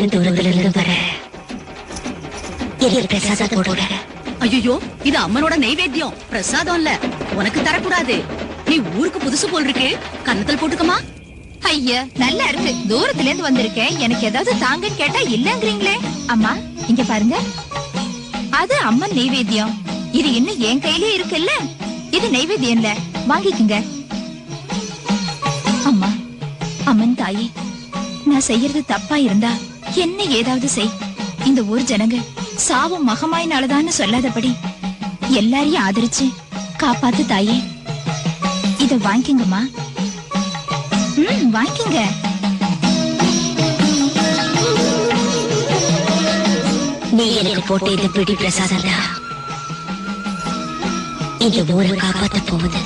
வெகு தூரத்துல இருந்து வர பிரசாதத்தோட. ஐயோ, இது அம்மனோட நைவேத்தியம், பிரசாதம் இல்ல. உனக்கு தரக்கூடாது. நீ ஊருக்கு புதுசு போல் இருக்கு, கன்னத்தில் போட்டுக்கமா. ஐயா, நல்லா இருக்கு. தூரத்துல இருந்து வந்திருக்கேன், எனக்கு ஏதாவது தாங்கன்னு கேட்டா இல்லங்கிறீங்களே. அம்மா இங்க பாருங்க, அது அம்மன் நைவேத்தியம். இது இன்னும் என் கையிலே இருக்குல்ல. இது நைவேத்தியம் இல்ல, வாங்கிக்குங்க. அம்மா, அம்மன் தாயே, நான் செய்யறது தப்பா இருந்தா என்ன ஏதாவது செய். இந்த ஊர் ஜனங்க சாவும் மகமாயினாலதான்னு சொல்லாதபடி எல்லாரையும் ஆதரிச்சு காப்பாத்து தாயே. இத வாங்கிக்கங்கம்மா. வாங்கிங்க. நீ எனக்கு போட்ட இந்த பிடி பிரசாதம் தான் இந்த ஊரை காப்பாத்த போகுது.